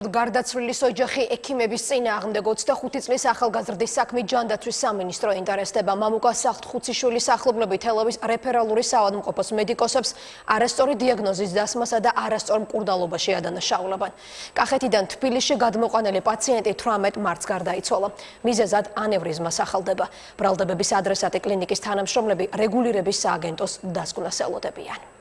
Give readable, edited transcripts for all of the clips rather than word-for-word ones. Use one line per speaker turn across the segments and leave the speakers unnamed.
გარდაცვლილის ოჯახი ექიმების წინააღმდეგ 25 წლის ახალგაზრდის საქმით ჯანდაცვის სამინისტრო ინტერესდება. მამუკა სახთხუციშვილის სახლობლები თელავის რეფერალური საავადმყოფოს მედიკოსებს არასწორი დიაგნოზის დასმასა და არასწორ მკურნალობაში ადანაშაულებენ. კახეთიდან თბილისში გადმოყვანილი პაციენტი 18 მარტს გარდაიცვალა. მიზეზად ანევრიზმა სახალდება. ბრალდებების ადრესატი კლინიკის თანამშრომლები რეგულირების სააგენტოს დასკვნას ელოდებიან.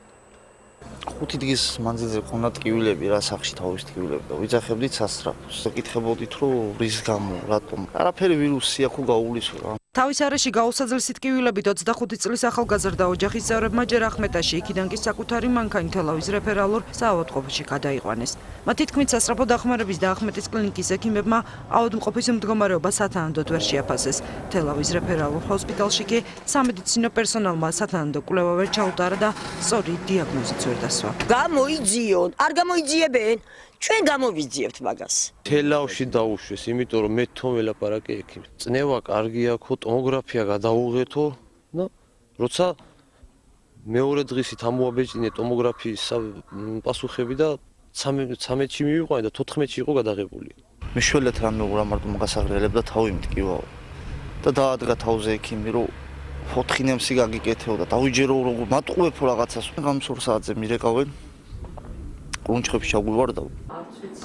5 დღის მანძილზე ქონდა ტკივილები რა სახში თავის ტკივილები და ვიძახებდით სასწრაფოს. გეკითხებოდით რომ რის გამო, რატომ? არაფერი ვირუსი აქ გაუვლის რა.
თავის არეში გაუსაძლისი ტკივილებით 25 წლის ახალგაზრდა ოჯახის წევრებმა ჯერ ახმეტაში, იქიდან კი საკუთარი მანქანი თელავის რეფერალურ საავადმყოფოში გადაიყვანეს. მათი თქმით, სასწრაფო დახმარების და ახმეტის კლინიკის ექიმებმა ავადმყოფის მდგომარეობა სათანადოდ ვერ შეაფასეს. თელავის რეფერალურ ჰოსპიტალში კი სამედიცინო პერსონალმა სათანადო კვლევა ვერ ჩაუტარა და სწორი დიაგნოზიც ვერ დასვა.
გამოიძიონ, არ გამოიძიებენ. ჩვენ გამოვიძიებთ მაგას.
თელავში დაუშვეს, იმიტომ რომ მე თვითონ ველაპარაკე ექიმს. წნევა კარგი აქვს, ტომოგრაფია გადაუღეთო და როცა მეორე დღისით ამოაბეჭდინე ტომოგრაფიის პასუხები და 13-ში მივიყვანე და 14-ში იყო გადაღებული.
მეშველეთ რამე უღრამარტო მაგასაღრიელებდა თავი მტკივაო. და დაადგა თავზე ექიმი რომ ფოთხინემსი გაგიკეთეო და დავიჯერო რომ მატყუებო რაღაცას. გამსურ საათზე მირეკავენ. კუნჩხებში ჩაგვივარდაო.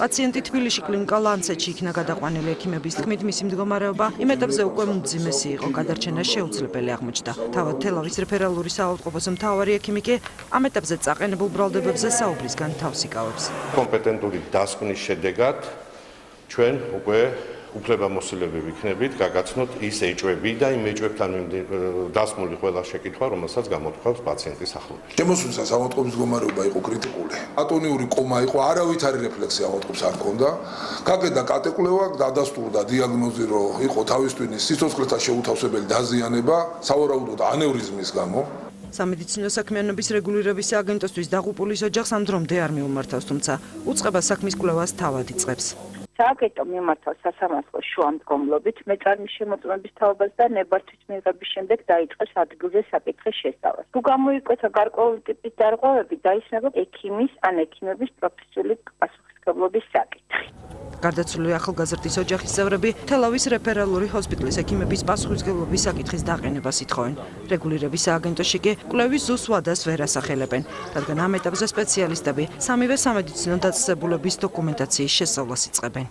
პაციენტი თბილისში კლინიკა ლანცეტში იქნა გადაყვანილი ექიმების თქმით, მისი მდგომარეობა იმ ეტაპზე უკვე უმძიმესი იყო, გადარჩენა შეუძლებელი აღმოჩნდა. თავად თელავის რეფერალური საავადმყოფოს მთავარი ექიმი კი ამ ეტაპზე წაყენებულ ბრალდებებზე საუბრისგან თავს იკავებს.
კომპეტენტური დასკვნის შედეგად ჩვენ უკვე უფლებამოსილები ვიქნებით გაგაცნოთ ის ეჭვები და იმ ეჭვებთან დასმული ყველა შეკითხვა, რომელსაც გამოთქვამს პაციენტის ახლობლებში.
შემოსვლისა საავადმყოფოს მდგომარეობა იყო კრიტიკული. ატონიური კომა იყო, არავითარი რეფლექსი ავადმყოფს არ ჰქონდა. გაკეთდა კატეკლევა, დადასტურდა დიაგნოზი, რომ იყო თავის ტვინის სიცოცხლეთა შეუთავსებელი დაზიანება, სავარაუდოდ ანევრიზმის გამო.
სამედიცინო საქმიანობის რეგულირების სააგენტოსთვის დაღუპულის ოჯახს ამ დრომდე არ მიუმართავს, თუმცა უწყება საქმის კვლევას თავად იწყებს.
სააგენტო მიმართავს სასამართლოს შუამდგომლობით მეწარმის შემოწმების თაობას და ნებართვის მიღების შემდეგ დაიწყეს ადგილზე საკითხის შესწავლას. თუ გამოიკვეთა გარკვეული ტიპის დარღვევები, დაისმება ექიმის ან ექიმების პროფესიული პასუხისმგებლობის საკითხი.
გარდაცვლილი ახალგაზრდის ოჯახის წევრები თელავის რეფერალური ჰოსპიტალის ექიმების პასუხისმგებლობის საკითხის დაყენებას ითხოვენ. რეგულირების სააგენტოში კი კვლევის ზუსტ ვადას ვერ ასახელებენ, რადგან ამ ეტაპზე სპეციალისტები სამივე სამედიცინო დაწესებულების დოკუმენტაციის შესწავლას იწყებენ.